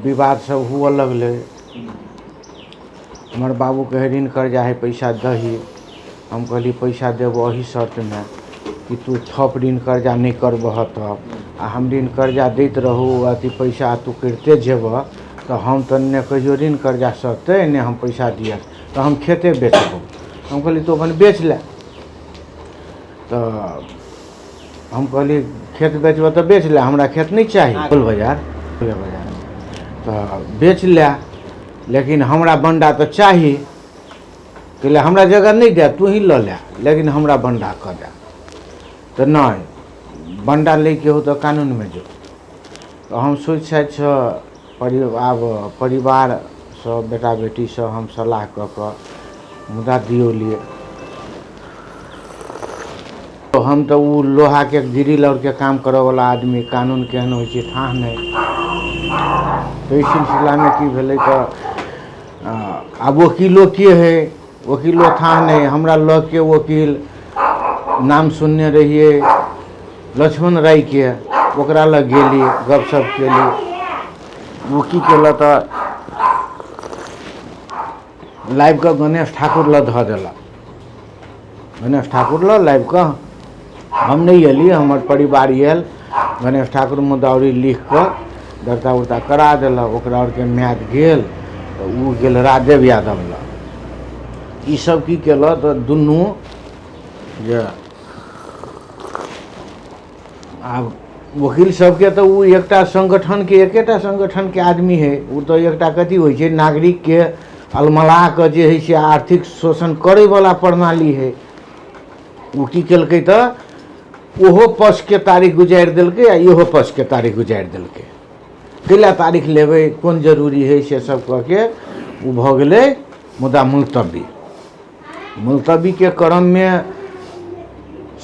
विवाद सब हुआ लगले। हमार बाबू कहे ऋण कर्जा है पैसा दही। हम कहली पैसा देव वही शर्त में कि तू थप ऋण कर्जा नहीं करबह तब आ हम ऋण कर्जा दैत रहू अति पैसा तू करते जेब तो हम तो ने कहियो ऋण कर्जा सटते ने हम पैसा दिए तो हम खेते बेचबो। हम कहली तो अपन बेच ले। तो हम कहली खेत बेचबो तो बेच ले, हमरा खेत नहीं चाहिए। फुल बाजार तो बेच ले, लेकिन हमरा बंडा तो चाहिए। कहले हमरा जगह नहीं दे, तू ही ल ले, लेकिन हमरा बंडा कर दे। तो नहीं बंडा लेके हो तो कानून में जो। तो हम सोच साच परिवार सब बेटा बेटी सब हम सलाह क मुदा दियो लिए। तो हम तो वो लोहा के ग्रिल और के काम करे वाला आदमी, कानून केहन हो था नहीं। तो इस सिलसिला में की भेले तो अब वकीलो के है, वकीलो था नहीं। हमरा लॉ के वकील नाम सुनने रहिए लक्ष्मण राय के, ओकरा लग गेली गपशप केली। वो की केल तो लाइव का गणेश ठाकुर ल ध दिल। गणेश ठाकुर ल लाइव का हम नहीं एली, हमार परिवार आयल। गणेश ठाकुर मुदौरी लिख कर दर्ता उर्ता करा दिल। ओकरा और के म्याद गेल तो वो गेल राजेव यादव ल। ई सब की केल तो दुनू जे आब वकील सबके तो वो एकटा संगठन के एकेटा संगठन के आदमी है। वो तो एकटा कथी होइ छै नागरिक के अलमला के जे है से आर्थिक शोषण करे वाला प्रणाली है। वो की केलकै तो ओहो पक्ष के तारीख गुजारि देलकै आ इहो पक्ष के तारीख गुजारि देलकै। कैला तारीख लेबै कोन जरूरी है से सब कह के वो भ गेलै मुदा मुलतवी। मुलतवी के क्रम में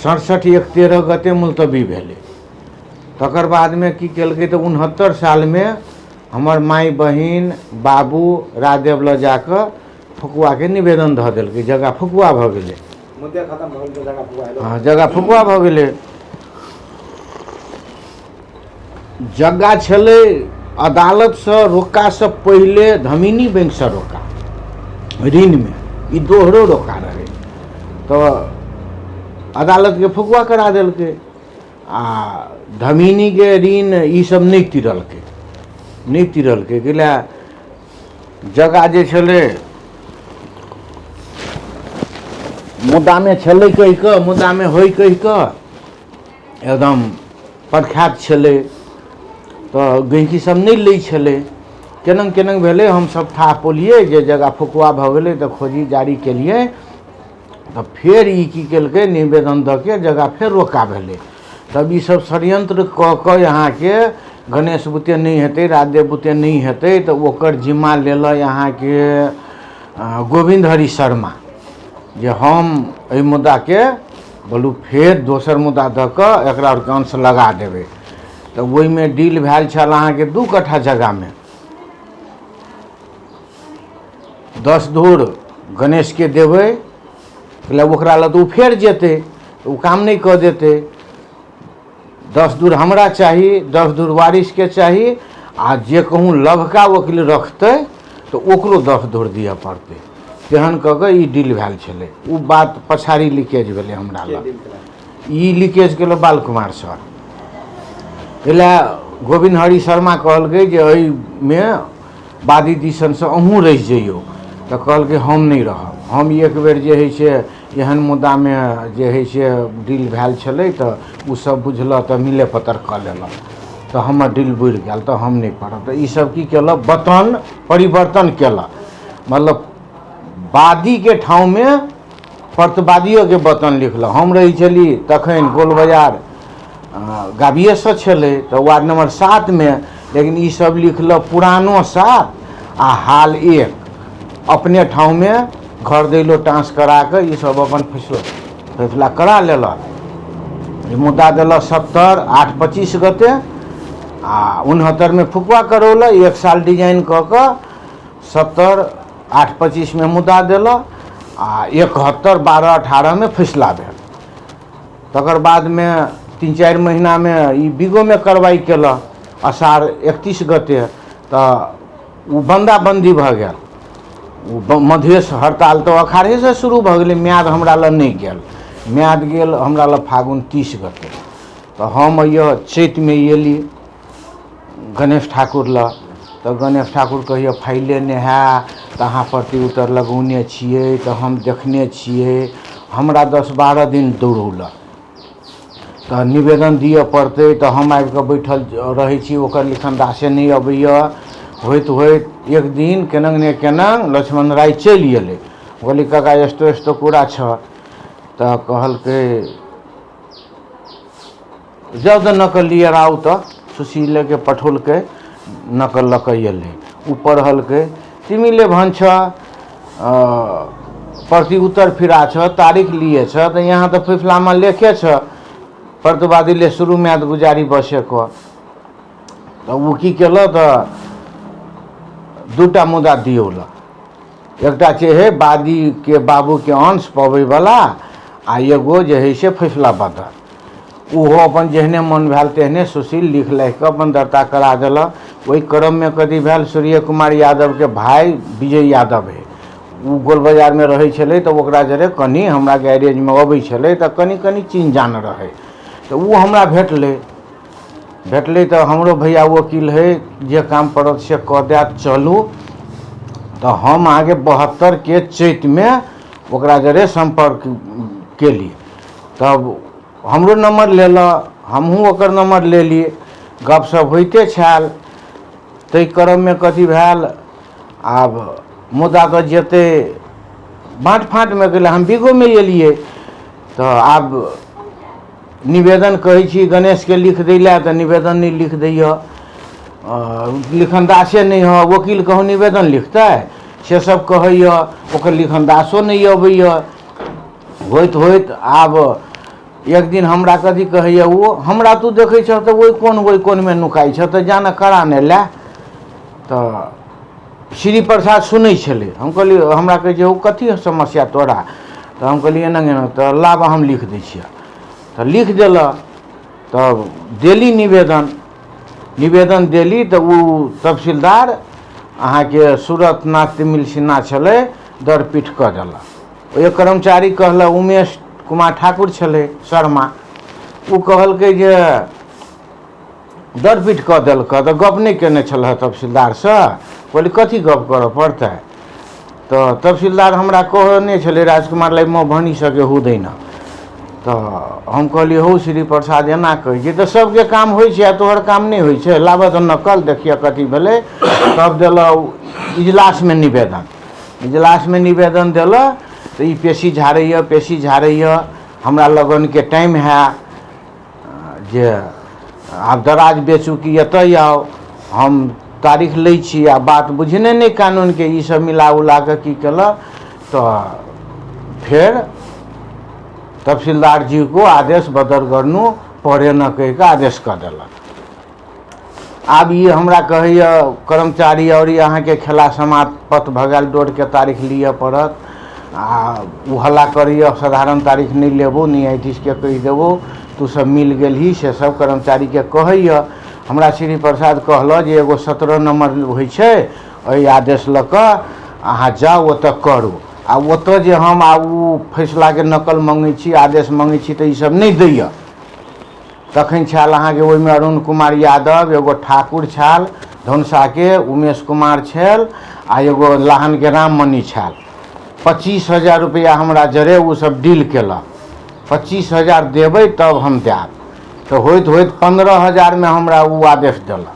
67/1/13 गते मुलतवी भेलै। तकर बाद में की केलकै तो 69 साल में हमर माई बहिन बाबू राजदेव ल जाकर फुकुआ के निवेदन ध देलकै। जगह फुकुआ भ गेलै, मुद्दा खत्म भ गेल, जगह फुकुआ। हाँ जगह फुकुआ भ गेलै। जगह छलै अदालत से रोका से पहले धमिनी बैंक से रोका ऋण में, ई दोहरो रोका रहे। तो अदालत के फुकुआ करा देलकै आ धमिनी के ऋण ई सब नहीं तिरलकै, नहीं तिरलकै। कैला जगह जे छलै मुद्दा में छलै कहि कऽ, मुद्दा में होइ कहि कऽ एकदम प्रख्यात छलै। तो गहिंकी सब नहीं लै छलै। केनंग केनंग भेलै हम सब था पोलिए जे जगह फुकुआ भ गेलै तो खोजी जारी केलिए। तो फिर ई की केलकै निवेदन द के जगह फिर रोका भेलै। तब ई सब षड्यंत्र क के यहाँ के गणेश बुते नहीं हेतै, राजदेव बुते नहीं हेतै तो ओकर जिम्मा लेल यहाँ के गोविंद हरि शर्मा जे हम एहि मुद्दा के बोलू फिर दोसर मुद्दा द के एकरा और अंश लगा देबै। तो वही में डील भेल छल अहाँ के 2 कट्ठा जगह में 10 धूर गणेश के देबै। कहले ओकरा ल तो फेर जेतै, तो काम नहीं कऽ देतै। 10 धूर हमरा चाहिए, 10 धूर वारिस के चाहिए आ जे कहूँ लभका वकील रखते तो ओकरो 10 धूर दिए पड़तै। तेहन कऽ के ई डील भेल छलै। उ बात पछाड़ी लीकेज भेलै हमरा लग। ई लीकेज केलो बाल कुमार सर। एला गोविंद हरि शर्मा कहलकै जे एहि में वादी दिसन से अहूँ रहि जइयो। तो कहलकै हम नहीं रहब, हम एक बेर जे है से एहन मुद्दा में जे है से डील भेल छलै तो उ सब बुझल तो मिले पत्तर कऽ लेलक। तो हमर डील बुड़ि गेल तो हम नहीं पड़ब। तो ई सब की केलक वतन परिवर्तन केलक। मतलब वादी के ठाव में प्रतिवादियों के वतन लिखल। हम रही चली तखन गोल बाजार गाबिए से छलै तो वार्ड नंबर 7 में, लेकिन ई सब लिखल पुरानो 7 आ हाल 1 अपने ठाव में घर दैलो टांस करा के ई सब अपन फैसला करा लेलक। मुद्दा देलक 70/8/25 गते आ 69 में फुकुआ करौल। 1 साल डिजाइन कऽ के 70/8/25 में मुद्दा देलक आ 71/12/18 में फैसला भेल। तकर बाद में 3-4 महीना में ई बिगो में कार्रवाई केलक। अषाढ़ 31 गते तो बंदी भऽ गेल। मधेश हड़ताल तो अखाड़े से शुरू भऽ गेलै, म्याद हमरा लग नहीं गेल, म्याद गेल हमरा लग फागुन 30 गते। तो हम अइए चैत में एली गणेश ठाकुर लग, तो गणेश ठाकुर कहिए फाइले नहा तो अहाँ प्रति उत्तर लगौने छियै, तो हम देखने छियै, हमरा 10-12 दिन दौड़ौलक। तो निवेदन दिए पड़ते, तो हम आबि कऽ बैठल रहै छी, ओकर लिखनदासे नहीं अबैए। होइत एक दिन केनंग ने केनंग लक्ष्मण राय चलि गेलै। बोली काका एस्तो कूड़ा छ, तो कहलकै जब नकल लिए आओ, तो सुशील के पठौलकै, नकल लऽ कऽ अयलै। उ पढ़लकै तिमीले भन्छ प्रति उत्तर फिरा छ, तारीख लिए छ, तो यहाँ तो फैसलामा लेखे छ प्रतिवादीले शुरू म्याद गुजारी बसेको। तो उ की केल, तो 2टा मुद्दा दियौल। एकटा है वादी के बाबू के अंश पबै वाला, आ एगो जे है से फैसला बदल। ओहो अपन जेहने मन भेल तेहने सुशील लिख लाखि कऽ अपन दर्ता करा देलक। ओहि क्रम में कथी भेल, सूर्य कुमार यादव के भाई विजय यादव है, वो गोल बाजार में रहै छलै, तो ओकरा जरे कनी हमरा गैरेज में अबै छलै, तो कनी चिन्ह जान रहे। तो वो हमरा भेटलै तो हमरो भैया वकील है, जे काम पड़त से कऽ देत, चलू। तो हम आगे 72 के चैत में ओकरा जरे संपर्क केली। तब हमरो नंबर लेल, हमहूँ ओकर नंबर लेली, गपशप होइते छल। ताहि क्रम में कथी भेल, आब मुद्दा तो जेते बाँट फाँट में गेलै, हम बिगो में एलिए। तो आब निवेदन कहै छी गणेश के लिख दै लए, तो निवेदन नहीं लिख दैए, लिखनदासे नहीं हो। वकील कहूँ निवेदन लिखतै से सब कहैए, ओकर लिखनदासो नहीं अबैए। होइत आब एक दिन हमरा कथी कहैए, वो हमरा तू देखै छ तो ओहि कोन में नुकाई छ, तो जाना करा ने ला। तो श्री प्रसाद सुनै छलै, हम कहलिए हमरा कहै छै कथी समस्या तोरा, तो हम कहलिए एना तो लाभ हम लिख दै छियै। तो लिख दिल, तब देली निवेदन देली। तो वो तहसीलदार अहाँ के सूरतनाथ तिमिल सिन्हा छलै, दरपीठ कऽ देलक। एक कर्मचारी कहल उमेश कुमार ठाकुर छलै शर्मा, वो कहलकै जे दरपीठ कऽ देलक, तो गप नहीं केने छल तहसीलदार से। बोली कथी गप करऽ पड़तै। तो तहसीलदार हमरा कहने छलै राजकुमार लाई मो भनी सके हो दैना। तो हम कहलिए हो श्री प्रसाद एना कहै छै, तो सबके काम होइ छै, तोहर काम नहीं होइ छै, लाबत नकल देखिए कथी भेलै। तब दिल इजलास में निवेदन दिल। तो ये पेशी झाड़ैए, हमरा लगन के टाइम है जे आब दराज बेचू कि एतऽ आओ, हम तारीख लै छी। आ बात बुझने नहीं कानून के, ई सब मिला उला के की केल, तो फिर तहसीलदार जी को आदेश बदल गर्नु पढ़े न कह के आदेश कर देलक। आब ये हमरा कहैए कर्मचारी और अहाँ के खेला समाप्त भऽ गेल, डोर के तारीख लिए पड़त। आ उ हल्ला करिए साधारण तारीख नहीं लेबो, न्यायाधीश के कह देबो तू सब मिल गेल ही, से सब कर्मचारी के कहैए। हमरा श्री प्रसाद कहल जे एगो 17 नंबर होइ छै, एहि आदेश लऽ कऽ अहाँ जाउ ओतऽ करू। आ ओतऽ जे हम उ फैसला के नकल मंगै छी, आदेश मंगै छी, तो ई सब नहीं दैए। तखन छल अहाँ के ओहिमे अरुण कुमार यादव, एगो ठाकुर छल धनसा के, उमेश कुमार छल, आ एगो लाहन के राममणि छल। 25,000 रुपया हमरा जरे वो सब डील केलक। 25,000 देबै तब हम देब। तो होइत 15,000 में हमरा वो आदेश दिलक।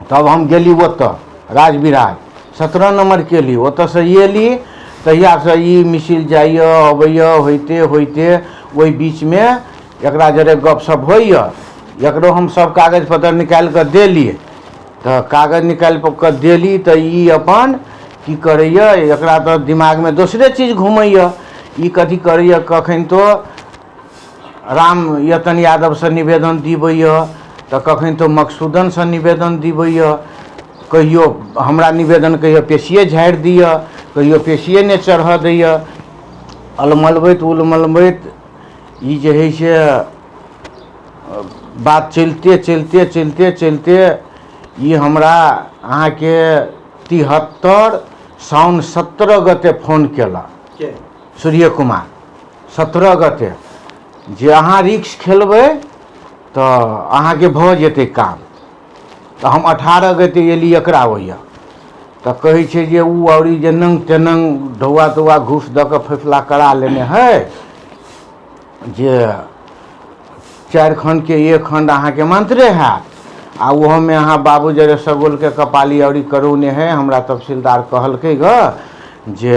तब हम गेली ओतऽ राजविराज 17 नंबर के लिए, ओतऽ से एली, तहिया से ई मिसिल जाइए अबैए, होइते ओहि बीच में एकरा जरे गपशप होइए। एकरो हम सब कागज पत्तर निकाल कर देलिए। तो कागज निकाल कर देली, तो ई अपन की करैए, एकरा तो दिमाग में दूसरे चीज घूमैए। ई कथी करैए, कखन तो राम यतन यादव से निवेदन दिबैए, तो कखन तो मकसूदन से निवेदन दिबैए। कहियो हमरा निवेदन कहियो पेशिये झाड़ि दिए, कहियो पेशिये ने चढ़ दैए। अलमलबैत उलमलबैत ई जे है से बात चलते ई हमरा अहाँ के 73 साउन 17 गते फोन केला के सूर्य कुमार 17 गते जे अहाँ रिक्स खेलबै तो अहाँ के भ जेतै काम। तो हम 18 गते एली एकरा होइए तो कहै छै जे ऊ औरी जे नंग तेनंग ढौआ तौआ घूस दऽ कऽ फैसला करा लेने है जे 4 खंड के 1 खंड अहाँ के मंत्रे हैत आ ओहो में अहाँ बाबू जरे सगोल के कपाली औरी करौने है। हमरा तहसीलदार कहलकै ग जे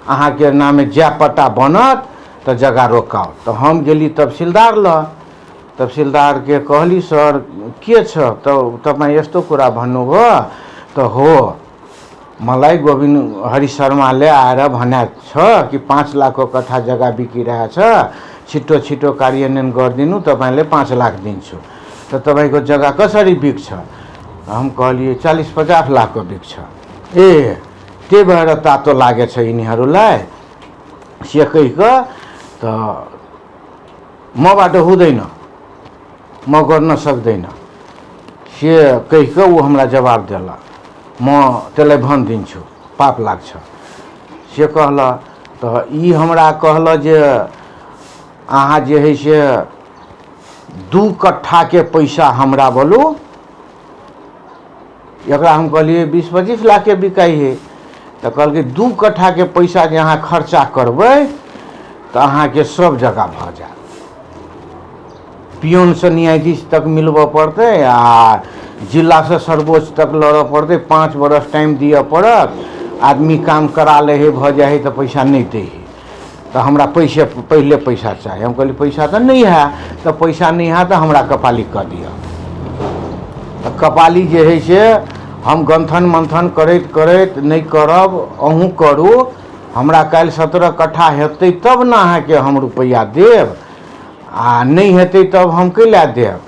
अहाँ के नामे जै पट्टा बनत तो जगह रोकाओ। तो हम गेली तहसीलदार ल तहसीलदार के कहली सर के छ तो तपाईँ यस्तो कुरा भन्नुभयो तो हो मलाई गोविंद हरि शर्माले आएर भने छ कि 5 लाख को कट्ठा जग्गा बिकिरहेछ छिटो छिटो कार्यान्वयन गरिदिनु तपाईले 5 लाख दिन्छु। तो तपाईको जग्गा कसरी बिक्छ? हम कहलिए 40-50 लाख को बिक्छ। ए त्यही भएर तातो लागेछ यिनीहरूलाई से कहिक त मबाट हुँदैन म गर्न सक्दैन से कहिक ऊ हमरा जवाब देला म त्यसलाई भनिदिन्छु पाप लाग्छ से कहला। तो ई हमरा कहला जे अहाँ जे है से 2 कट्ठा के पैसा हमरा बोलू। एकरा हम कहलिए 20-25 लाख के बिकाई है तो कहलकै 2 कट्ठा के पैसा जे अहाँ खर्चा करबै तो अहाँ के सब जगह भ जाए। पियोन से न्यायाधीश तक मिलबऽ पड़तै आ जिला से सर्वोच्च तक लड़ऽ पड़तै। 5 बरस टाइम दिए पड़त। आदमी काम करा ले है भ जाए तो पैसा नहीं दे है तो हमरा पैसे पहले पैसा चाहिए। हम कहली पैसा तो नहीं है तो पैसा नहीं है तो हमरा कपाली कर दिया। तो कपाली जे है से हम गंथन मंथन करैत करैत नहीं करब अहूँ करू हमरा काल 17 कट्ठा हेतै तब ना अहाँ के हम रुपया देब आ नहीं हेतै तब हम कैला देब।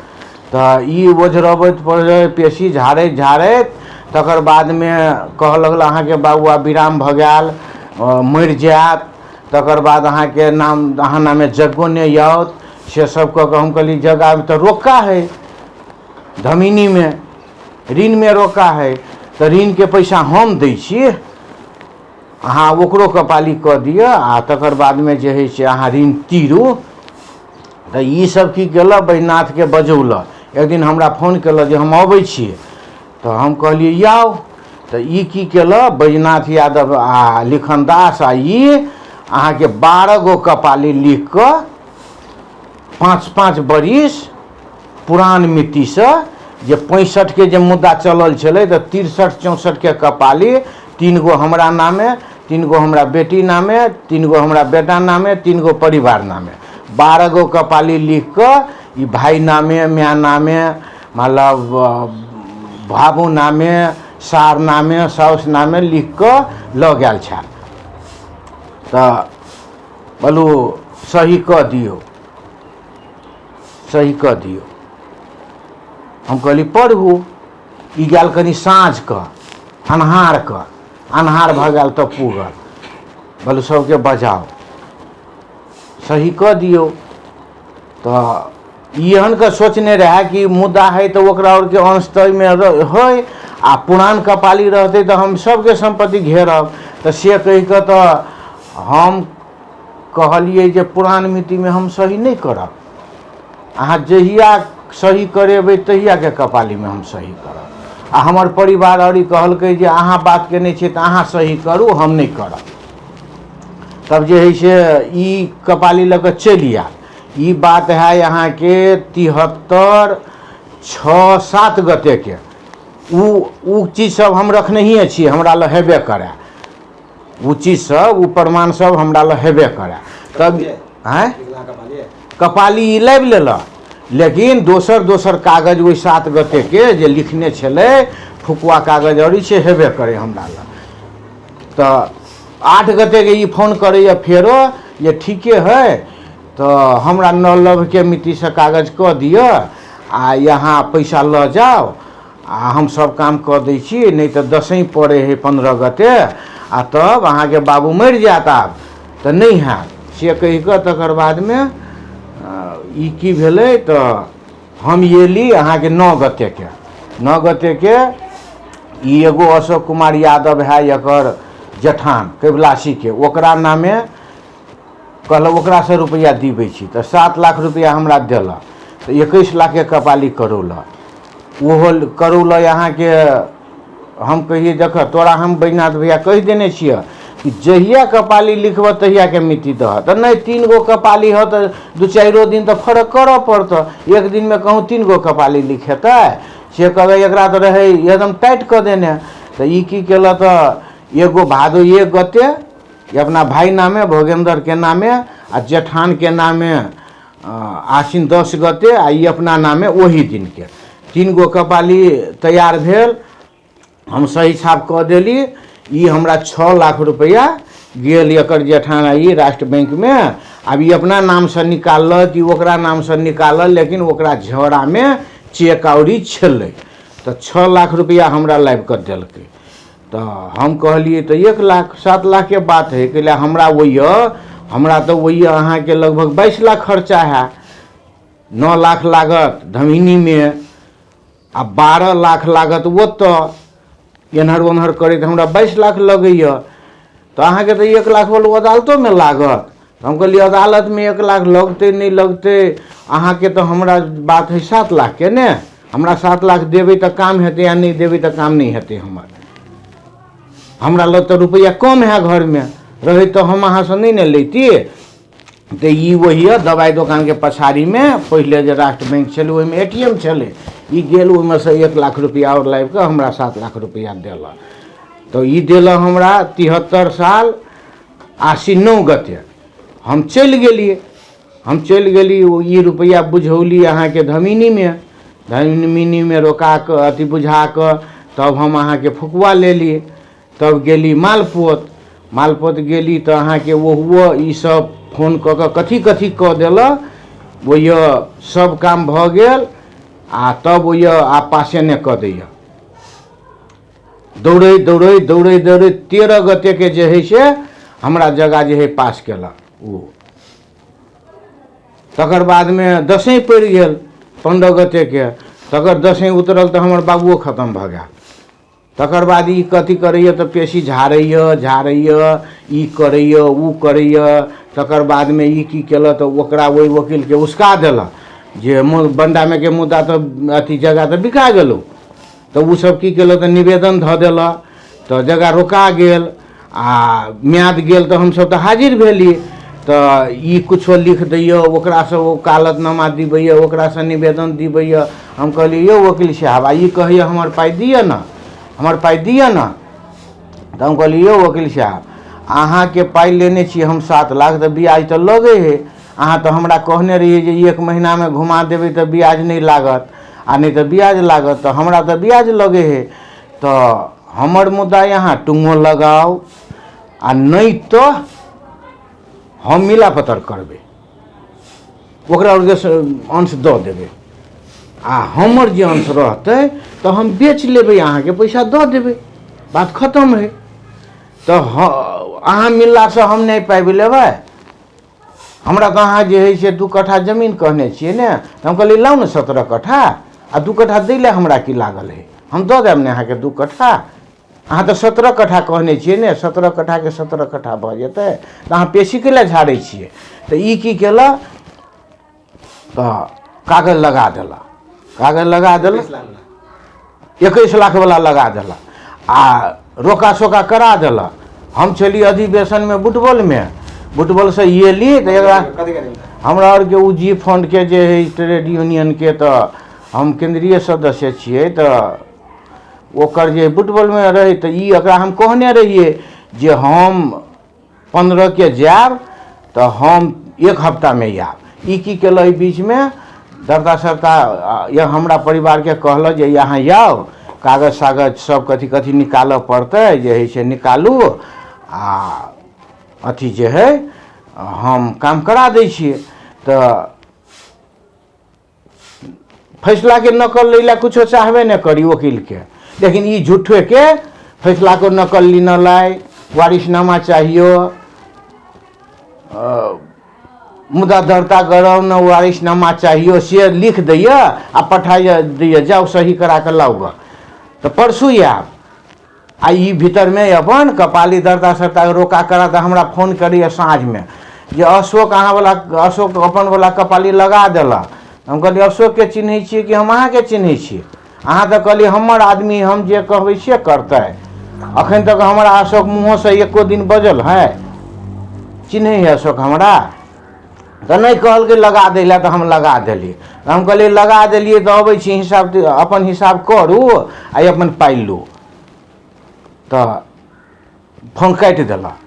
तो ई ओझरबैत पड़े पेशी झाड़ैत झाड़ैत तकर बाद में कह लगल अहाँ के बाबुआ विराम भ गेल मरि जायत तकर बाद अहाँ के नाम अहाँ नामे जग्गो नहीं आउत से सब कह के हम कहली जगह में तो रोका है धमिनी में ऋण में रोका है तो ऋण के पैसा हम दै छी अहाँ ओकरो कपाली कऽ दिअ आ तकर बाद में जे है से अहाँ ऋण तीरू। तो ई सब की केलक बैजनाथ के बजौल। एक दिन हमरा फोन केलक जे हम अबै छी तो हम कहलिए आओ। तो ई की केलक बैजनाथ यादव आ लिखन दास आ ई अहाँ के 12 गो कपाली लिख कऽ 5-5 बरिस पुरान मिति से जे 65 के जे मुद्दा चलल छलै तो 63-64 के कपाली 3 गो हमरा नामे 3 गो हमरा बेटी नामे 3 गो हमरा बेटा नामे 3 गो परिवार नामे 12 गो कपाली लिख कऽ ई भाई नामे माँ नामे मतलब बाबू नामे सार नामे साउस नामे लिख कऽ लऽ गेल छल। तो बोलू सही कऽ दियौ सही कऽ दियौ। हम कहली पढ़ू। ई गेल कनी साँझ कऽ अन्हार भऽ गेल तऽ पूगल बोलू सबके बजाओ सही कऽ दियौ। तो एहन के सोचने रहे कि मुद्दा है तो ओकरा और के अंश तय में है आ पुरान कपाली रहते तो हम सबके संपत्ति घेरब। तो से कह के तो हम कहलिए जे पुरान मिति में हम सही नहीं करब अहाँ जहिया सही करेबै तहिया के कपाली में हम सही करब। आ हमर परिवार और कहलकै जे अहाँ बात केने छियै तो अहाँ सही करू हम नहीं करब। तब जे है से ई कपाली लऽ कऽ चलि आयल। ई बात है यहाँ के 73 6 7 गते के उ चीज सब हम रखने ही छियै हमरा लऽ हेबे करे उ चीज सब उ प्रमाण सब हमरा लऽ हेबे करे। तब हैं कपाली ई लाबि लेलक लेकिन दोसर कागज वही 7 गते के जे लिखने छलै फुकुआ कागज और से हेबे करे हमरा लऽ। तो 8 गते के ई फोन करैए फेरो ये ठीके है तो हमरा 9 लभ के मिति से कागज कऽ दिअ आ यहाँ पैसा लऽ जाओ आ हम सब काम कऽ दै छी नहीं तो 10 पड़े है 15 गते आ तब अहाँ के बाबू मरि जात आब तो नहीं हैत से कहि कऽ तकर बाद में ई की भेलै तो हम एली अहाँ के 9 गते के ई एगो अशोक कुमार यादव है एकर जेठान कैवलासी के, ओकरा नामे कहलक ओकरा से रुपया दिबै छी तऽ 7 लाख रुपया हमरा देलक, तऽ 21 लाख के कपाली करौलक। ओहो करौलक अहाँके, हम कहिए देख तोरा हम बैजनाथ भैया कहि देने छियै कि जहिया कपाली लिखब तहिया के मिट्टी दह, तऽ नहीं 3 गो कपाली हो तऽ 2-4 दिन तऽ फर्क करऽ पड़तऽ। एक दिन में कहूँ 3 गो कपाली लिखेतै, से कहबै एकरा तो रहे एकदम टाइट कऽ देने। तऽ ई की केलक तऽ एगो भादो 1 गते अपना भाई नामे भोगेंद्र के नामे आ जेठान के नामे आश्विन 10 गते आ ई अपना नामे वही दिन के 3 गो कपाली तैयार भेल। हम सही छाप कऽ देली, ई हमरा 6 लाख रुपया गेल एकर जेठान ई राष्ट्र बैंक में। अब ई अपना नाम से निकालल कि ओकरा नाम से निकालल, लेकिन ओकरा झोरा में चेक औरी छलै, तो 6 लाख रुपया हमरा लाइब कर देलकै। तो हम कहलिए तो 1 लाख 7 लाख के बात है, कि हमरा हमरा तो वही अहाँ के लगभग 22 लाख खर्चा है। 9 लाख लागत धमिनी में आ 12 लाख लागत वो तो एनहर ओनहर करे तो हमरा 22 लाख लगैया। तो अहाँ के तो 1 लाख बोलो अदालतों में लागत। हम कहलिए अदालत में 1 लाख लगते नहीं लगते, अहाँ के तो हमरा बात है 7 लाख के ने, हमरा 7 लाख देवे तो काम हेते या नहीं देवे तो काम नहीं हेते। हमरा लग तो रुपया कम है घर में रहे तो हम अहाँ से नहीं न लेती। तो ई वही दवाई दुकान के पछाड़ी में पहले जो राष्ट्र बैंक चले वही में ATM चले, ई गेल ओहिमे से 1 लाख रुपया और लाइब के हमरा 7 लाख रुपया देला। तो ई देला हमरा 73 साल आश्विन 9 गते। हम चल गेलिए, ई रुपया बुझौली अहाँ के धमिनी में रोका के अति बुझा के, तब हम अहाँ के फुकवा ले लिए। तब गेली मालपोत गेली तो अहाँ के वो ई सब फोन कऽ के कथी कऽ देलक, वो सब काम भ गेल आ तब वो आ पासे ने कऽ दैया। दौड़े 13 गते के जे है से हमरा जगह जे है पास केलक वो। तकर बाद में 10 पड़ गेल 15 गते के, तकर 10 उतरल तो हमर बाबुओ खत्म भ गया। तकर बाद ई कथी करैया तो पेशी झाड़ैया ई करैया ऊ करैया। तकर बाद में ई की केलक तो ओकरा वही वकील के उसका देलक जे बंडा में के मुद्दा तो अथी जगह तो बिका गेलो। तो उ सब की केलक तो निवेदन धऽ देलक, तो जगह रोका गेल आ म्याद गेल। तो हम सब तो हाजिर भेली, तो ई कुछो लिख दैया ओकरा से वकालतनामा दिबैया, ओकरा से निवेदन दिबैया। हम कहलिए यौ वकील साहब ई कहिए हमर पाई दिया ना, हमर पाई दिया ना। तो हम कहलिए यौ वकील साहब अहाँ के पाई लेने छी हम 7 लाख, तो ब्याज तो लगे है। अहाँ तो हमरा कहने रहिए जे 1 महीना में घुमा देवे तो ब्याज नहीं लागत आ नहीं तो ब्याज लागत, तो हमरा तो ब्याज लगे है। तो हमर मुद्दा यहाँ टुंगो लगाओ आ नहीं तो हम मिला पतर करबे, ओकरा अंश दऽ देबे आ हमर जे अंश रहते तो हम बेच लेबे, अहाँ के पैसा दऽ देबे, बात खत्म है। तो अहाँ मिलला से हम नहीं पाबि लेबै। हमरा तो अहाँ जे है से 2 कट्ठा जमीन कहने छिए ने, तो हम कहलिए लाउ ने 17 कट्ठा आ 2 कट्ठा दै ले हमरा की लागल है, हम दऽ देब ने अहाँ के 2 कट्ठा। अहाँ तो 17 कट्ठा कहने छिए ने, 17 कट्ठा के 17 कट्ठा भऽ जेतै, तो अहाँ पेशी के ले झाड़ै छिए। तो ई की केला तो कागज लगा देला, 21 लाख वाला लगा देला आ रोका सोका करा देला। हम चली अधिवेशन में बुटबॉल से ये ली तो हमरा और के जी फंड के जे है ट्रेड यूनियन के, तो हम केंद्रीय सदस्य छिए। तो ओकर जे बुटबॉल में रहे तो ई एकरा हम कहने रहिए जे हम 15 के जाब तो हम 1 हफ्ता में आब। ई की केल बीच में दरता सरता यह हमरा परिवार के कहल जे यहाँ आओ, कागज सागज सब कथी निकाल पड़ते, जे है से निकालू आ अथी जे है हम काम करा दै छिए। तो फैसला के नकल लैला कुछो चाहबे न करी वकील के, लेकिन ई झूठे के फैसला को नकल ली न लाए, वारिसनामा चाहिए, मुद्दा दर्ता करो न वारिसनामा चाहिए, से लिख दैया आ पठा दैया, जाओ सही करा के लाओगा। तो परसू आब आ ई भीतर में अपन कपाली दर्दा सरता रोका करा तो हमरा फोन करिए साँझ में जे अशोक अहाँ वाला अशोक अपन वाला कपाली लगा देला। हम कहलिए अशोक के चिन्है छियै कि हम अहाँ के चिन्है छियै? अहाँ तो कहलिए हमर आदमी हम जे कहबै से करतै। अखन तक हमरा अशोक मुँहों से एको दिन बजल है? चिन्है है अशोक हमरा? तो नहीं कहल के लगा दै ला तो हम लगा देलिए। हम कहलिए लगा देलिए तो अबै छी हिसाब अपन हिसाब करू आ अपन पाइ लू। तो फोन काटि देलक।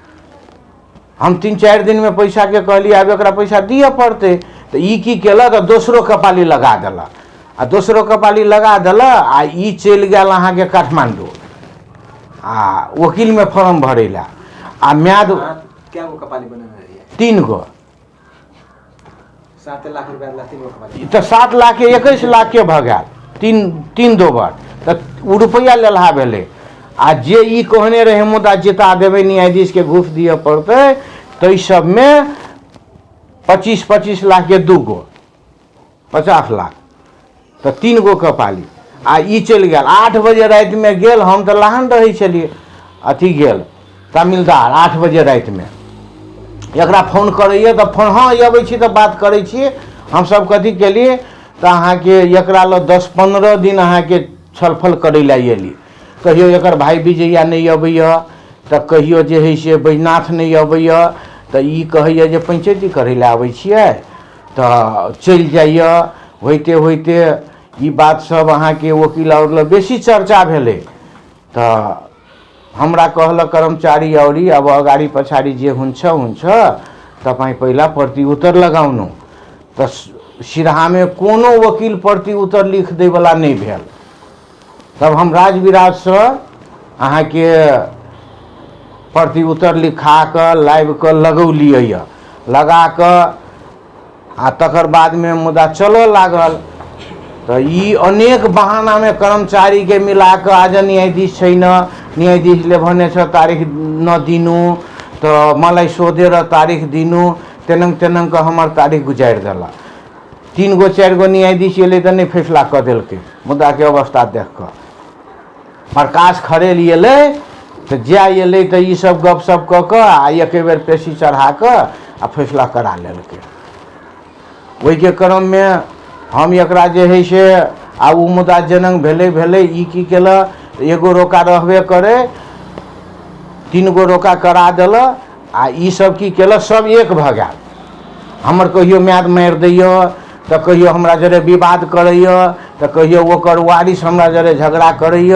हम 3-4 दिन में पैसा के कहलिए आब एकरा पैसा दिए पड़ते। तो ई की केलक तो दोसरो कपाली लगा देलक आ दोसरो कपाली लगा देलक आ ई चलि गेल अहाँ के काठमांडू आ वकील में फॉर्म भरे ला। आ म्याद क्या वो कपाली बने रही है? 3 गो 7 लाख रुपया ला 3 गो कपाली तो 7 लाख के 21 लाख के भगाल 3 दोबर। तो उ रुपया लेलहा भेले। आ जे ई कहने रहे मुद्दा जिता देवे न्यायाधीश के घूस दिए पड़ते तो इस सब में 25-25 लाख के 2 गो 50 लाख। तो 3 गो कपाली आ ई चल गया 8 बजे रात में गेल। हम तो लहान रहे छलिए अथी गेल तमिलदार 8 बजे रात में एकरा फोन करैए तो फोन हाँ अबै छी तो बात करै छी। हम सब कथी केलिए तो अहाँ के एकरा लो 10-15 दिन अहाँ के छलफल करे ला एली। कहियो एकर भाई विजया नहीं अबैया तो कहियो जे है से बैजनाथ नहीं अबैया तो ई कहैया जे पंचायती करे ला आबै छियै तो चल जाइए। होते होते ई बात सब अहाँ के वकील और लो बेसी चर्चा भेले। तो हमरा कहलक कर्मचारी औरी अब अगाड़ी पछाड़ी जे हुन्छ तपाईँ पहिला प्रति उत्तर लगाउनु। तो सिरहा में कोनो वकील प्रति उत्तर लिख दे वाला नहीं भेल। तब हम राजविराज से अहाँ के प्रति उत्तर लिखा कर लाइव कर लगौलिए लगा कर आ तकर बाद में मुद्दा चलो लागल। तो ई अनेक बहाना में कर्मचारी के मिला कर आज न्यायाधीश छै न न्यायाधीश ले भने छ तारीख न दिनु तो मलाई सोधेर तारीख दिनु तेनंग का हमार तारीख गुजारि देला। 3 गो 4 गो न्यायाधीश एले तो नहीं फैसला कर देलकै मुद्दा के अवस्था देख कर। प्रकाश खरेल एले तो जाए एले तो ई सब गप सप क के आ एक बेर पेशी चढ़ा के आ फैसला करा लेलकै। वही के क्रम में हम एकरा जे है से आ उ मुद्दा जनंग भेले ई की केल एगो रोका रहबे करे 3 गो रोका करा देल आ ई सब की केल सब एक भगा। हमर कहियो म्याद मारि दैय तो कहियो हमरा जरे विवाद करैय तो कहियो ओकर वारिस हमरा जरे झगड़ा करैय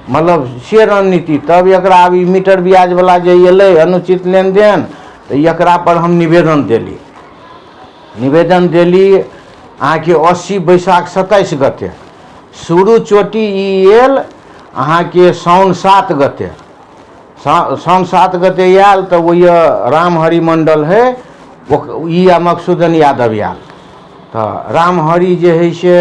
मतलब से रणनीति। तब एकरा अब मीटर ब्याज वाला जे एलै अनुचित लेन देन तो एकरा पर हम निवेदन देली अहाँ के 80 बैसाख 27 गते शुरू चोटी ई एल अहाँ के साउन 7 गते साउन 7 गते आयल तो वो राम हरि मंडल है वो ई मकसूदन यादव आयल। तो राम हरि जे है से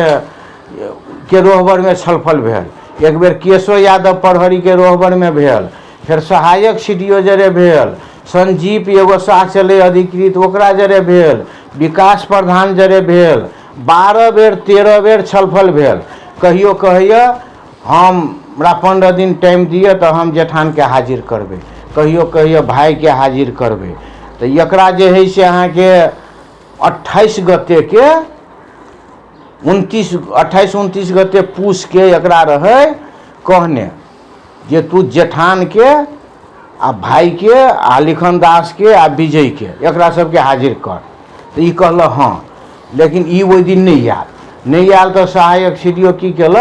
के रोहबर में छलफल भेल। एक बेर केशव यादव प्रहरी के रोहबर में भेल फिर सहायक सीडीओ जरे भेल संजीव एगो साह चले अधिकृत ओकरा जरे भेल विकास प्रधान जरे भेल 12 बेर 13 बेर छलफल भेल। कहियो कहैया हमरा 15 दिन टाइम दिए तो हम जेठान के हाजिर करबे कहियो कहियो भाई के हाजिर करबे। तो एकरा जे है से अहाँ के 28 गते के 28-29 गते पूछ के एकरा रहे कहने जे तू जेठान के आ भाई के आ लिखन दास के आ विजय के एकरा सबके हाजिर कर। तो ई कहल हाँ लेकिन ई वो दिन नहीं आयल तो सहायक सीडीओ की केल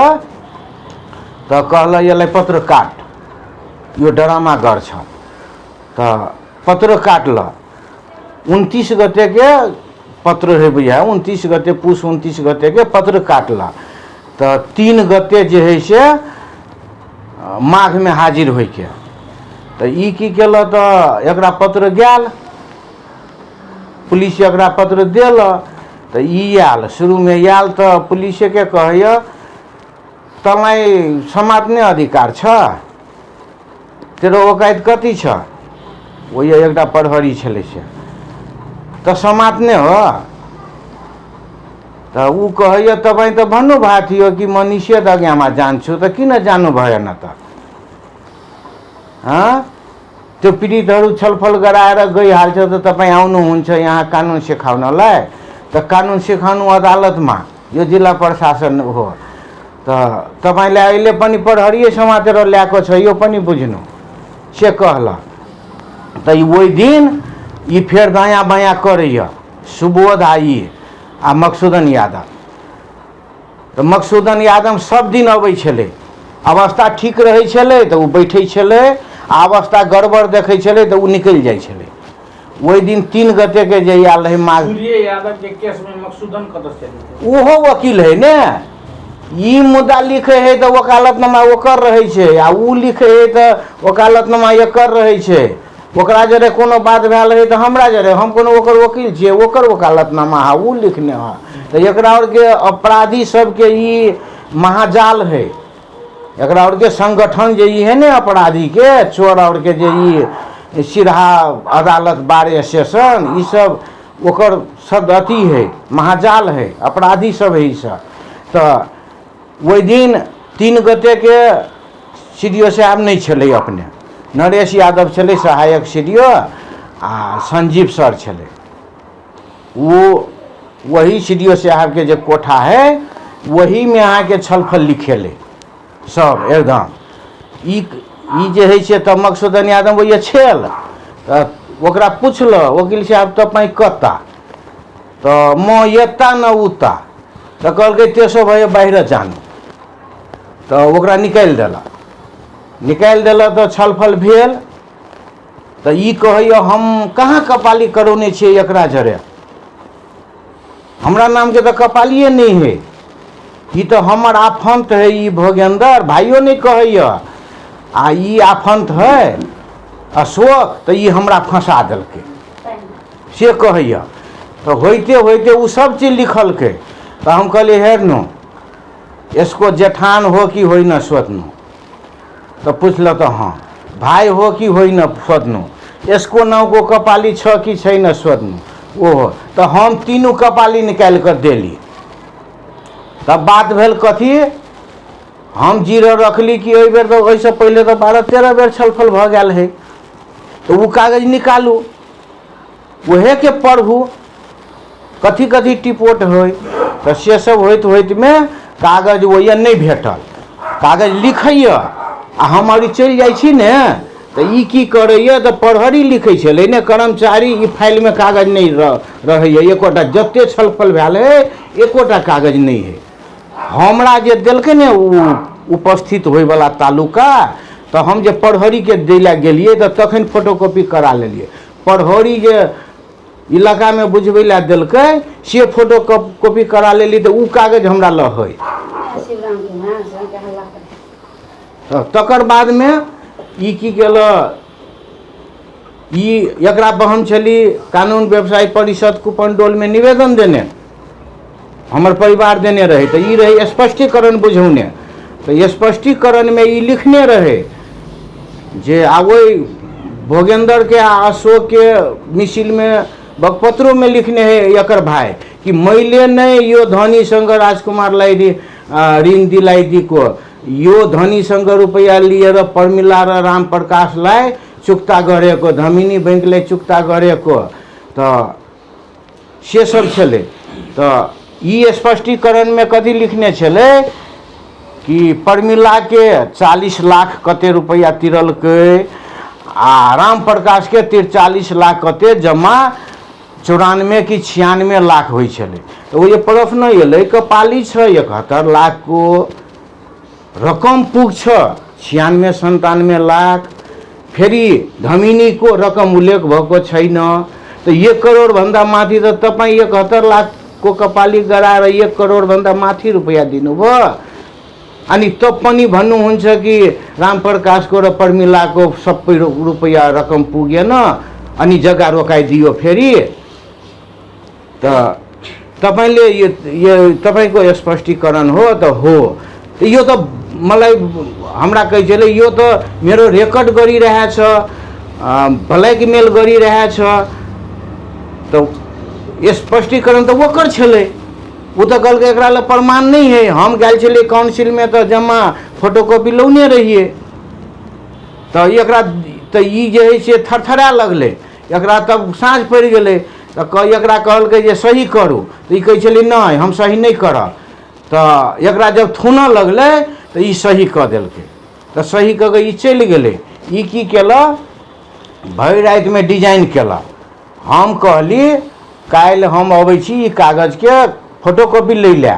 तो कहल ये पत्र काट यो ड्रामा गर छ। तो पत्र काटल 29 गते के पत्र है भैया 29 गते पूस 29 गते के पत्र काटला। तो 3 गते जे है से माघ में हाजिर होई के। तो ई की केल तो एकरा पत्र गेल पुलिस एकरा पत्र देल। तो ई आयल शुरू में आयल तो पुलिस के कहैया तलाई समातने अधिकार छ तेरो औकात कथी छ वही एकटा प्रहरी छले से तो समातने हो। तो ऊ कहैया तपाईँ तो भन्नु भएको थियो कि म निषेध अज्ञामा जान्छु तो किन जानु भएन त त्यो पीडितहरू छलफल गराएर गइहाल्छ त तपाईँ आउनुहुन्छ यहाँ कानुन सिकाउनलाई। त कानुन सिकाउनु अदालतमा यो जिल्ला प्रशासन हो। त तपाईँले अहिले पनि प्रहरीय समातेर ल्याएको छ यो पनि बुझ्नु से कहल। त वही दिन ये फेर दायाँ बायाँ करैया सुबोध आ मकसूदन यादव। तो मकसूदन यादव सब दिन अबै छलै, अवस्था ठीक रहै छलै तऽ ओ बैठै छलै, अवस्था गड़बड़ देखै छलै तऽ ओ निकलि जाइ छलै। वही दिन 3 गते के जे आयल रहे माघ यादव के केस में मकसूदन कतऽ से ओहो वकील है ने। ई मुद्दा लिखे है तो वकालतनामा ओकर रहे छै आ ऊ लिखे है तो वकालतनामा एकर रहे छै। ओकरा जरे कोनो बात भेल रहे तो हमरा जरे हम कोनो ओकर वकील छियै, ओकर वकालतनामा है ऊ लिखने है। तो एकरा और के अपराधी सब के ई महाजाल है, एकरा और के संगठन जे ई है ने अपराधी के चोर और के जे ई सिरहा अदालत बार स्टेशन ई सब ओकर सब अथी है, महाजाल है, अपराधी सब है ई सब। तो वही दिन 3 गते के सीडीओ साहब नहीं छले, अपने नरेश यादव छले सहायक सीडीओ आ संजीव सर छले। वो वही सीडीओ साहब के जो कोठा है वही में अहाँ के छलफल लिखेले सब एकदम। ई जे है से तब मकसूदन यादव वही छल ओकरा पूछल वकील साहब तपाईँ कता तो म यता न उता तो कहलकै त्यसो भए बाहिर जानु। तो ओकरा निकालि देला तो छलफल भेल। तो ई कहैया हम कहाँ कपाली करौने छियै एकरा जरे, हमरा नाम के तो कपालिए नहीं है, ई तो हमर आफंत है ई भोगेंद्र भाइयों नहीं कहैया आ ई आफंत है अशोक तो ई हमरा फंसा देलकै से कहैया। तो होते होते उ सब चीज लिखलकै। तो हम कहलिए हेर नो इसको जेठान हो कि होइ न स्वतनु। तो पूछल तो हाँ भाई हो कि होइ न स्वतनु, इसको नाव को कपाली छ कि छै न स्वतनु ओहो। तो हम तीनों कपाली निकाल कर देली। तब बात भेल कथी हम जीरो रखली कि एहि बेर तो ओहिसँ पहले तो 12-13 बेर छलफल भ गेल है। तो वो कागज निकालू वहे के पढ़ू कथी कथी टिपोट हो। तो से सब होइत होइत में कागज वही नहीं भेटल, कागज लिखैया आ हमारी चलि जाइ छी ने तो ई की करैया तो प्रहरी लिखै छलै ने कर्मचारी ई फाइल में कागज नहीं रहैया एकोटा जते छलफल भेल है एकोटा कागज नहीं है। हमरा जे देलकै ने उपस्थित होय वाला तालुका तो हम जे प्रहरी के दैला गेलिए तो तखन फोटोकॉपी करा लेलिए। प्रहरी जे इलाका में बुझबै ला देलकै से फोटोकॉपी करा लेली तो उ कागज हमरा ल है। तकर बाद में ई की केल ई एकरा बहन छली कानून व्यवसाय परिषद कुपनडोल में निवेदन देने हमर परिवार देने रहे। तो ई रहे स्पष्टीकरण बुझौने। तो स्पष्टीकरण में ई लिखने रहे जे आवै भोगेंद्र के अशोक के मिसिल में बकपत्रों में लिखने है एकर भाई कि मैले नहीं यो धनी संग राजकुमार लाई ऋण दिलाई को यो धनी संग रुपया लिएर पर्मिला र राम प्रकाश लाई चुक्ता गरेको धमिनी बैंकले चुक्ता गरेको तो से सब छले। तो ई स्पष्टीकरण में कथी लिखने छले कि पर्मिला के 40 लाख कते रुपया तिरलकै आ राम प्रकाश के 43 लाख कते जमा 94 कि 96 लाख होइ छलै। तो वो ये प्रश्न एलै कपाली छ 71 लाख को रकम पुग छ 96-97 लाख फेरि धमिनी को रकम उल्लेख भएको छैन। तो 1 करोड भन्दा माथि त तपाईँ 71 लाख को कपाली गराएर 1 करोड भन्दा माथि रुपया दिनुभयो। अनि तब पनि भन्नुहुन्छ कि राम प्रकाश को र पर्मिला को सबै रुपया रकम पुगेन अनि जग्गा रोकाइदियो फेरि। तो तपाईले यो तपाईको स्पष्टीकरण हो तो हो। यो तो मलाई हमरा कहै छले यो तो मेरो रेकर्ड गरिरहेछ ब्लैकमेल गरिरहेछ। तो स्पष्टीकरण तो ओकर छले वो तो कहलकै एकरा ले प्रमाण नहीं है। हम गेल छलिए काउंसिल में तो जमा फोटोकॉपी लौने रहिए तो एकरा तो ई जे है से थरथरा लगले। एकरा तब साँझ पड़ि गेलै तो एकरा कहलकै जे सही करू, तो ई कहै छलै नहीं हम सही नहीं करब। तो एकरा जब थूनऽ लगलै तो ई सही कऽ देलकै। तो सही कऽ के ई चलि गेलै। ई की केलक, भरि राति में डिजाइन केलक। हम कहली काल्हि हम अबै छी ई कागज के फोटोकॉपी लै लए,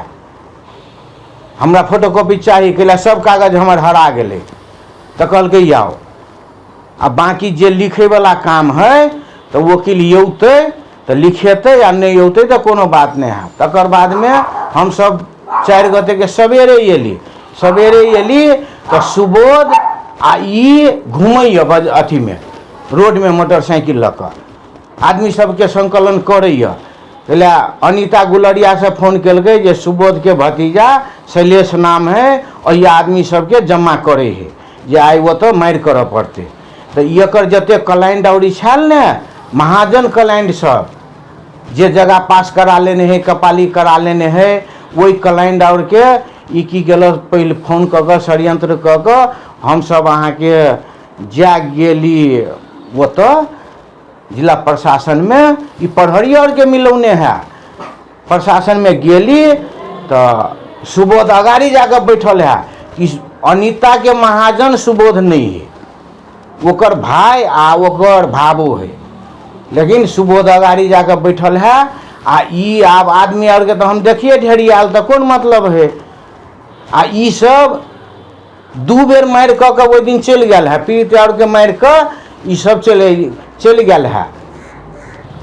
हमरा फोटोकॉपी चाही, कैला सब कागज हमर हरा गेलै। तो कहलकै आओ, आ बाकी जे लिखैवला काम है तो वकील औतै तो लिखेतै आ नहीं औतै तो कोनो बात नहीं है। तकर बाद में हम सब 4 गते के सवेरे एली तो सुबोध आ ई घूमैया अथी में रोड में मोटरसाइकिल लऽ कऽ आदमी सबके संकलन करैया। पहले अनीता गुलरिया से फोन केलकै जे सुबोध के भतीजा शैलेश नाम है और ये आदमी सबके जमा करे है जे आइ वो तो मारि करऽ पड़ते। तो एकर जते क्लाइंट और छाल ने महाजन क्लाइंट सब जे जगह पास करा लेने है, कपाली करा लेने है, वही क्लाइंट और के ई की केलक पहले फोन कऽ कऽ षड्यंत्र कऽ कऽ हम सब अहाँ के जा गेली वो तो जिला प्रशासन में, ई प्रहरी और के मिलौने है। प्रशासन में गेली तो सुबोध अगाड़ी जाकर बैठल है कि अनीता के महाजन सुबोध नहीं है, ओकर भाई आ ओकर भावो है, लेकिन सुबोध अगाड़ी जाकर बैठल है। आ ई आब आदमी और के तो हम देखिए ढेरियाल तो कौन मतलब है। आ ई सब 2 बेर मारि कऽ के ओहि दिन चलि गेल है, पीड़ित और के मारि कऽ ई सब चलि गेल है,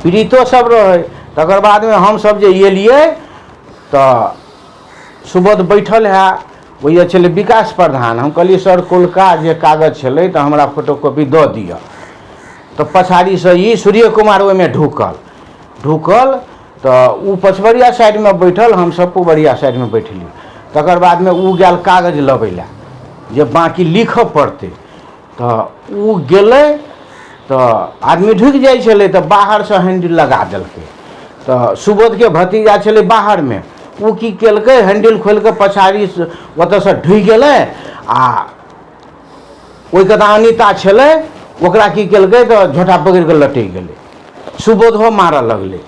पीड़ितो सब रहे। तकर बाद में हम सब जे एलिए तो सुबोध बैठल है, वही चले विकास प्रधान। हम कहलिए सर कोलका जे कागज छलै तो हमरा फोटोकॉपी दऽ दिअ। तो पछाड़ी से ई सूर्य कुमार ओहि में ढुकल तो ऊ पछवरिया साइड में बैठल, हम सब पुबरिया साइड में बैठली। तकर बाद में ऊ गेल कागज लबै ला जे बाकी लिखऽ पड़तै। तो ऊ गेलै तो आदमी ढुकि जाइ छलै तो बाहर से हैंडल लगा देलकै। तो सुबोध के भतीजा छलै बाहर में, ऊ की केलकै हैंडल खोल के पछाड़ी से ओतऽ से ढुकि गेलै। आ ओहि कता अनीता छलै ओकरा की केलकै तो झोटा पकड़ि के लटकि गेलै। सुबोधो मारऽ लगलै,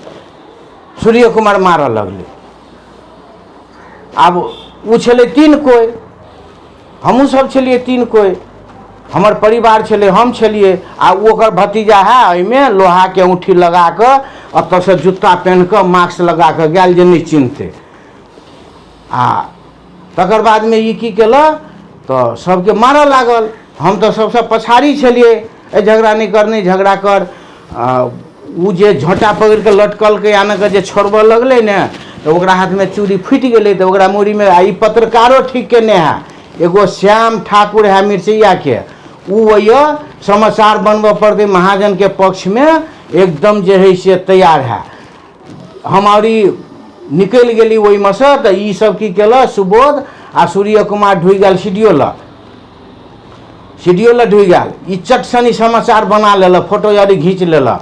सूर्य कुमार मारऽ लगलै। आब ऊ छलै 3 कोई, हमहूँ सब छलिए 3 कोई, हमर परिवार छलै, हम छलिए आ ओकर भतीजा है एहिमे लोहा के औँठी लगा कऽ अतऽ से जूता पहन कऽ मास्क लगा कऽ गेल जे नहीं चिन्हतै। आ तकर बाद में ई की केलक तो सबके मारऽ लागल। हम तो सबसे पछाड़ी छलिए, झगड़ा नहीं झगड़ा कर। ऊ जे झोटा पकड़ के लटकल के आने के जे छोड़बऽ लगलै ने तो ओकरा हाथ में चूड़ी फूटि गेलै। तो ओकरा मुड़ी में ई पत्रकारो ठीक केने है, एगो श्याम ठाकुर है मिर्चैया के, ऊ वही समाचार बनबऽ पड़तै महाजन के पक्ष में, एकदम जे है से तैयार है। हम और निकलि गेली ओहि में से। तो ई सब की केलक सुबोध आ सूर्य कुमार ढुकि गेल सीडीओ लग ढुकि गेल। ई चटसनी समाचार बना लेलक, फोटो यारी घींच लेलक,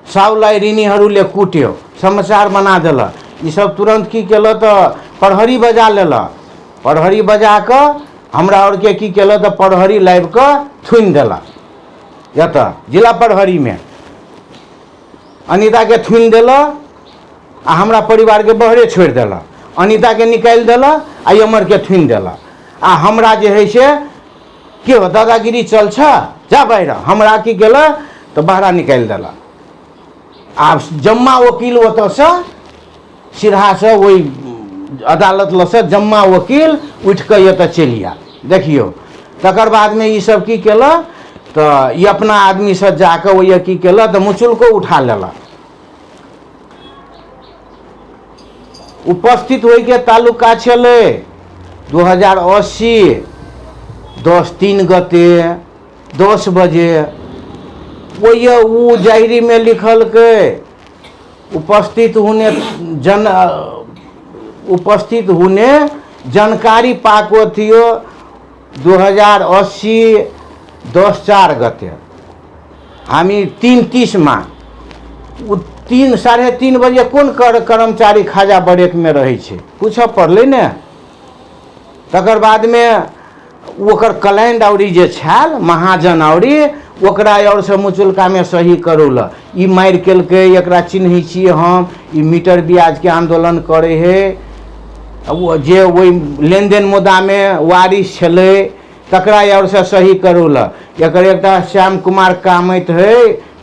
साउलाई ऋणीहरूले कुट्यो, समाचार बना देलक। ई सब तुरंत की केलक तो प्रहरी बजा लेलक। प्रहरी बजा कऽ हमरा और के की केलक तो प्रहरी लाबि कऽ थुनि देलक। एतऽ जिला प्रहरी में अनीता के थुनि देलक आ हमरा परिवार के बहरे छोड़ि देलक। अनीता के निकालि देलक आ अमर के थुनि देलक। आ हमरा जे है से के हो दादागिरी चल छ जा बाहर, हमरा की केलक तो बाहर निकालि देलक। आ जम्मा वकील ओतऽ से सिरहा से वही अदालत लऽ से जम्मा वकील उठ के एतऽ चलि आयल। देखियो तकर बाद में ई सब की केलक तो ये अपना आदमी से जाकर वही की केलक तो मुचुल को उठा लेलक। उपस्थित होई के तालुका छलै 2080 10/3 गते 10 बजे। वही ऊ डायरी में लिखल के उपस्थित होने जानकारी पाको थियो 2080 10/4 गते। हामी 3:30 में 3-3:30 बजे कौन कर्मचारी खाजा ब्रेक में रहे छे, पूछऽ पड़लै ने। तकर बाद में ओकर क्लाइंट औरी जे छाल महाजन औरी ओकरा और से मुचुलका में सही करोल ई मारि केलकै एकरा चिन्है छियै हम ई मीटर ब्याज के आंदोलन करे है जे ओहि लेन देन मुद्दा में वारिस छलै तकरा और से सही करोल एकर एकटा श्याम कुमार कामैत है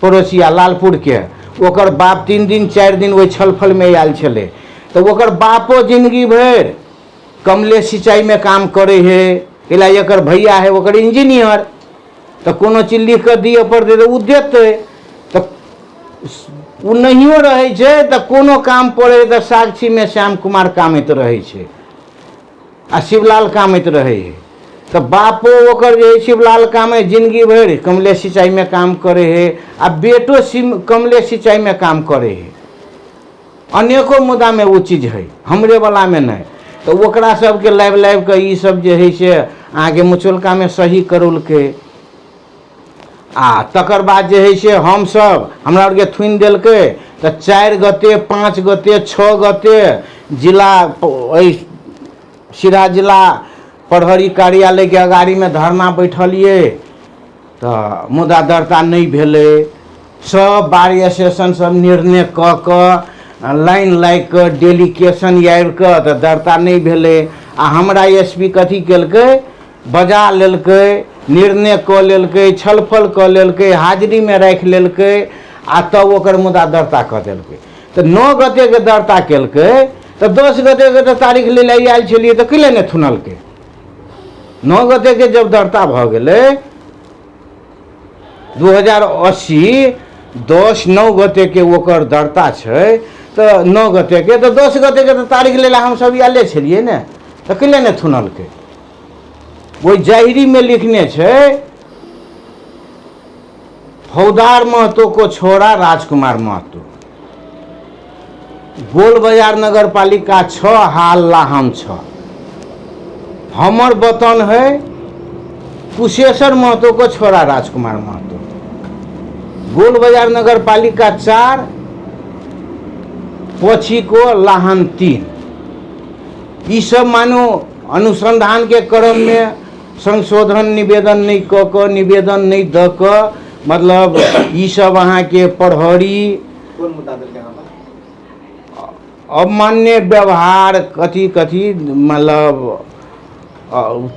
पड़ोसिया लालपुर के ओकर बाप 3 दिन 4 दिन ओहि छलफल में आयल छलै तो ओकर बापो जिंदगी भर कमलेश सिंचाई में काम करे है एला एकर भैया है ओकर इंजीनियर तो कोनो चीज लिख के दिए पड़ते तो उ देते तो उ नहियो रहे छै तो कोनो काम पड़े तो साक्षी में श्याम कुमार कामैत रहे छै आ शिवलाल कामैत रहे है तो बापो ओकर जे शिवलाल कामे जिंदगी भर कमलेश सिंचाई में काम करे है आ बेटो कमलेश सिंचाई में काम करे है अनेको मुद्दा में वो चीज है हमरे वाला में नहीं तो ओकरा सबके लाइव लाइव के ई सब जे है से आगे मुचुलका में सही करोलके आ तकर बाद जे है से हम सब हमरा आर के थुनि देलकै तो 4 गते 5 गते 6 गते जिला सिरा जिला प्रहरी कार्यालय के अगाड़ी में धरना बैठलिए तो मुद्दा दर्ता नहीं भेले सब बार एसोसिएशन सब निर्णय क लाइन लाग के डेलीगेशन आबि के तो दर्ता नहीं भेले आ हमरा एसपी कथी केलकै बजा लेलकै निर्णय क लेलकै छलफल क लेलकै हाजिरी में राखि लेलकै आ तब ओकर मुद्दा दर्ता क देलकै तो 9 गते के दर्ता केलकै तो 10 गते के तो तारीख ले आयल छलिए तो कैले नहीं थुनलकै 9 गते के जब दर्ता भ गेलै 2080 10-9 गते के ओकर दर्ता छै तो 9 गते के तो 10 गते के तो तारीख ले हम सब आले छलिए ने तो कैले नहीं थुनलकै वो जाहिरी में लिखने छे फौदार महतो को छोड़ा राजकुमार महतो गोल बाजार नगर पालिका 6 हाल हम 6 हमर बतन है कुशेश्वर महतो को छोड़ा राजकुमार महतो गोल बाजार नगर पालिका 4 पछी को लाहन 3 ई सब मानो अनुसंधान के क्रम में संशोधन निवेदन नहीं क निवेदन नहीं द क मतलब ई सब अहाँ के प्रहरी कौन मुद्दा देलकै हमरा अमान्य व्यवहार कथी कथी मतलब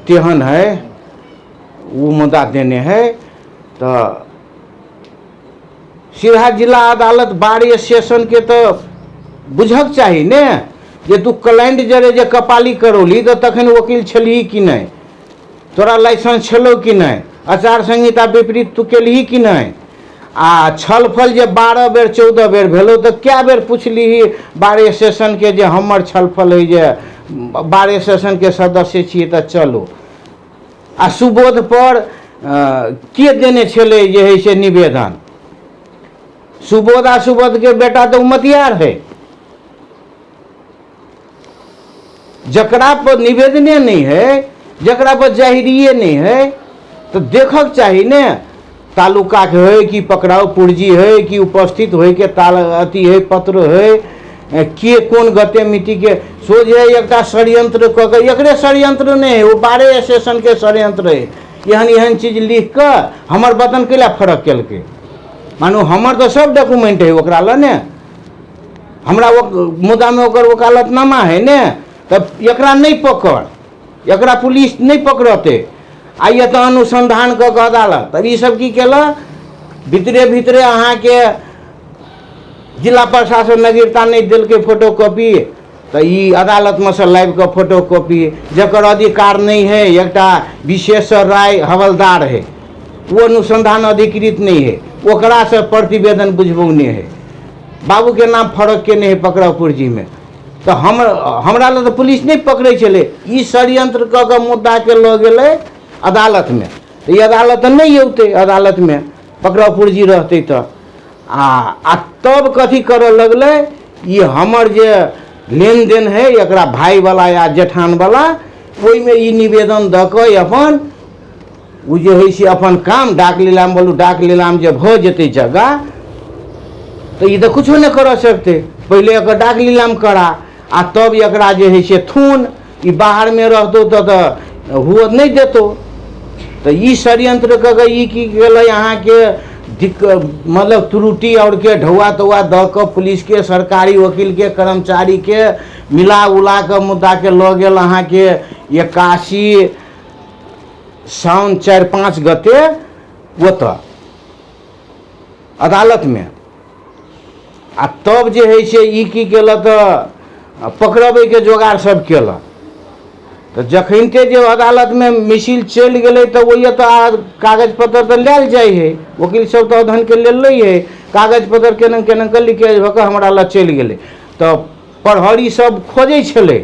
तेहन है वो मुद्दा देने है तो सीधा जिला अदालत बार सेशन के तो बुझक चाहिए ने जे तू क्लाइंट जरे जे कपाली करौली तो तखन वकील छलही कि नहीं तोरा लाइसेंस छलो कि नहीं आचार संहिता विपरीत तू केलही कि नहीं आ छलफल जे 12 बेर 14 बेर भेलो तो क्या बेर पूछलीही बार सेशन के जे हमर छलफल है जे बार सेशन के सदस्य छिए तो चलो आ सुबोध पर के देने छले जे है से निवेदन सुबोध आ सुबोध के बेटा तो मतियार है जकरा पर निवेदने नहीं है जकरा पर जाहिरिये नहीं है तो देखक चाहिए ने तालुका के है कि पकड़ाव पुर्जी है कि उपस्थित हो के ताल अति है पत्र है के कौन गते मिति के सोझ है एक षड्यंत्र क के एकरे षड्यंत्र नहीं है वो 12 सेशन के षड्यंत्र है एहन चीज लिख के हमर वतन के फर्क केलकै मानो हमर तो सब डॉक्यूमेंट है ओकरा ल ने हमरा मुद्दा में ओकर वकालतनामा है ने तब एकरा नहीं पकड़ एकरा पुलिस नहीं पकड़ते आइए तो अनुसंधान क अदालत तब ये सब की केल भीतरे भीतरे अहाँ के जिला प्रशासन नगरता नहीं दिल के फोटोकॉपी तो ये अदालत में से लाइव का फोटोकॉपी जकर अधिकार नहीं है एकटा विशेष राय हवलदार है वो अनुसंधान अधिकृत नहीं है ओकरा से प्रतिवेदन बुझबौने है बाबू के नाम फर्क के नहीं है पकड़ाव पुर्जी में तो हमरा तो पुलिस नहीं पकड़े चले ई षड्यंत्र क के मुद्दा के लो गेले अदालत में तो ये अदालत नहीं होते अदालत में पकड़ाव पुर्जी रहते तो आ तब कथी करे लगले ये हमर जे लेन देन है एकरा भाई वाला या जेठान वाला ओई में ई निवेदन द के अपन वो जे है से अपन काम डाक लीलाम बोलू डाक लीलाम जे भ जेते जगह तो ये तो कुछ नहीं कर सकते पहले एक डाक लीलाम करा आ तब एकरा जे है से थून ई बाहर में रहतो तो हुआ नहीं देतो। तो ई षड्यंत्र कऽ ई की गेलै अहाँके मतलब त्रुटि और के ढौआ तौआ दऽ कऽ पुलिस के सरकारी वकील के कर्मचारी के मिला उला के मुद्दा के लऽ गेल अहाँके 81 साउन 4-5 गते ओतऽ अदालत में। आ तब जे है से ई की केलक तऽ पकड़बै के जोगाड़ सब केलक। तो जखनते जे अदालत में मिसिल चल गए तो वही तो कागज पत्र तो लेल जाए है, वकील सब तो अध्ययन के ले है, कागज पत्र केना केना के लिखे भऽ हमरा लग चल गए। तो प्रहरी सब खोजे छले,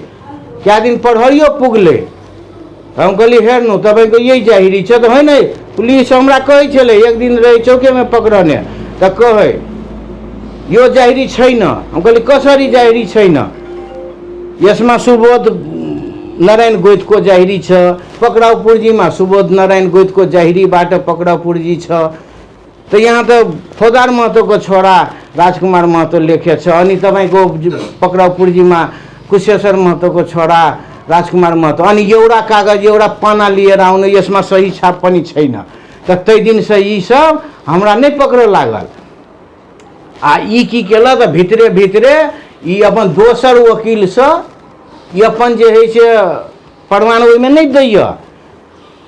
क्या दिन प्रहरियो पुगले। हम कहली हेर नु तब यही जाहिरी छै तो है नहीं। पुलिस हमरा कहे छले एक दिन रहे चौके में पकड़ने तो कहे यो जाहिरी छै न। हम कहली कसरी जाहिरी छै न, यसमा सुबोध नारायण गोइत को जाहिरी छ, पकड़ाउ पूर्जी में सुबोध नारायण गोइत को जाहिरी बाट पकड़ाउ पूर्जी छ। तो यहाँ तो फौजदार महतो को छोरा राजकुमार महतो लेखे छ, अनि तपाईको पकड़ाउ पूर्जी में कुशेश्वर महतो को छोरा राजकुमार महतो, अनि एउटा कागज एउटा पाना लिएर आउनु, यसमा सही छाप पनि छैन। तो तै दिन से ई सब हमरा नहीं पकड़ लागल। आ ई की केलक भितरे भितरे ई अपन दोसर वकील से ई अपन जे है से प्रमाण ओहि में नहीं दैय।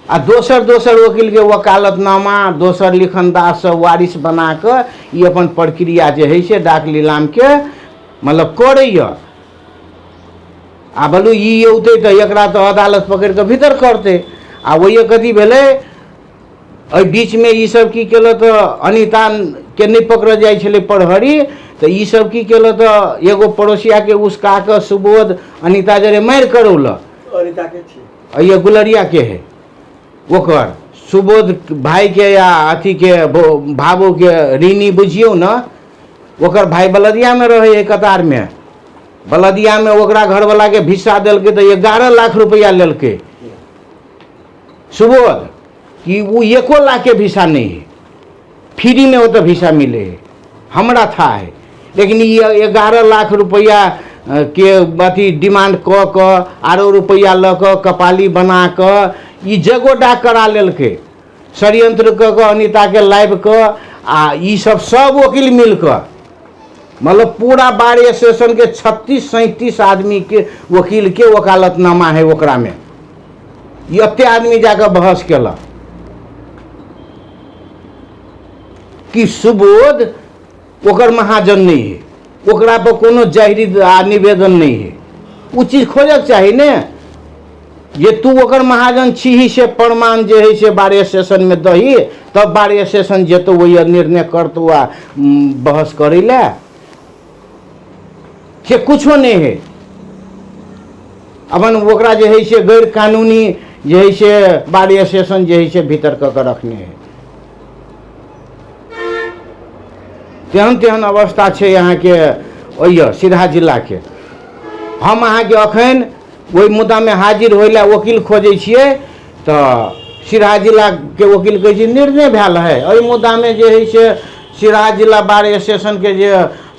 आ दोसर वकील के वकालतनामा दोसर लिखनदास से वारिस बना के ई अपन प्रक्रिया जे है से डाक नीलाम के मतलब करैय। आ बोलू ई औते तो एकरा तो अदालत पकड़ के भीतर करते। आ वही कथी भेलै एहि बीच में ई सब की केलक तो अनिता के नहीं पकड़ जाए छलै प्रहरी। तो ई सब की केलक तो एगो पड़ोसिया के उसका के सुबोध अनिता जरे मार करौलक। अनिता के छी ये गुलरिया के है ओकर सुबोध भाई के या अथी के भावो के रीनी बुझियो न, ओकर भाई बलदिया में रहे है कतार में। बलदिया में ओकरा घरवाला के भिसा दिलके तो 11 लाख रुपया लेलके सुबोध कि वो 1 लाख के भिसा नहीं है, फ्री में वो तो भिसा मिले है, हमरा था है। लेकिन ये 11 लाख रुपया के अथी डिमांड क आरो रुपया ल क कपाली बना क ई जगोडा करा लेलके, षड्यंत्र क अनिता के लाइव क आ ई सब वकील मिल क मतलब पूरा बार एसोसिएशन के 36-37 आदमी के वकील के वकालतनामा है ओकरा में। ये अत्ते आदमी जाकर बहस केलक कि सुबोध ओकर महाजन नहीं है, ओकरा पर कोनो जाहिरी निवेदन नहीं है। वो चीज खोजक चाहिए ने, ये तू ओकर महाजन छी से प्रमाण जे है से बार एसोसिएशन में दही, तब बार एसोसिएशन जेतो वही निर्णय करतो आ बहस करे ले से कुछो नहीं है। अपन ओकरा जे है से गैर कानूनी जे है से बार एसोसिएशन जे है से भीतर क के रखने है। तेहन अवस्था है यहाँ के ओय सीधा जिला के। हम अहाँ के अखन वही मुद्दा में हाजिर होइला वकील खोजे छिए तो सीधा जिला के वकील कहे निर्णय भेल है एहि मुद्दा में जे है से सीधा जिला बार एसोसिएशन के जे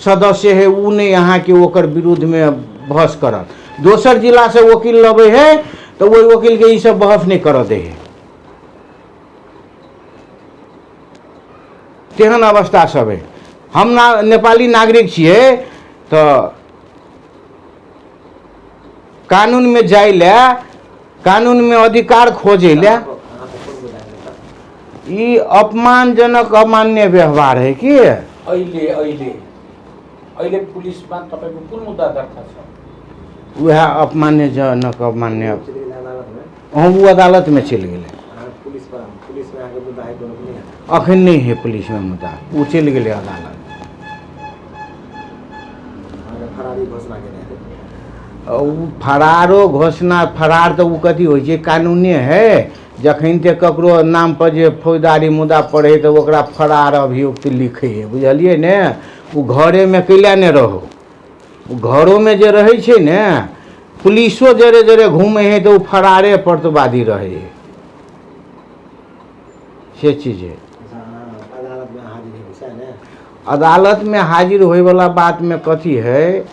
सदस्य है उ ने यहाँ के ओकर विरुद्ध में बहस करत। दोसर जिला से वकील लबे है तो वही वकील के ई सब बहस नहीं कर दे है। तेहन अवस्था सब है। हम नेपाली नागरिक छिए तो कानून में जाए ले, कानून में अधिकार खोजे ले, ई अपमानजनक अमान्य व्यवहार है कि अहिले अहिले अहिले पुलिसमा तपाईको कुन मुद्दा दर्ता छ? वह अपमानजनक अमान्य अदालत में वो अदालत में चल गए। पुलिस में आगे मुद्दा है दोनों नहीं है। अखन नहीं है पुलिस में मुद्दा, वो चल गए अदालत। फरारी घोषणा के फरारो घोषणा फरार तो वो कथी हो कानूने है। जखन ते ककरो नाम पर जे फौजदारी मुद्दा पड़े तो ओकरा फरार अभियुक्त लिखे है, बुझलिए ने। वो घरे में कैला ने रहो, घरों में जे रहे छे ने पुलिसो जरे जरे घूमे है तो फरारे प्रतिवादी रहे है, से चीज है। अदालत में हाजिर है। अदालत में हाजिर होए वाला बात में कथी है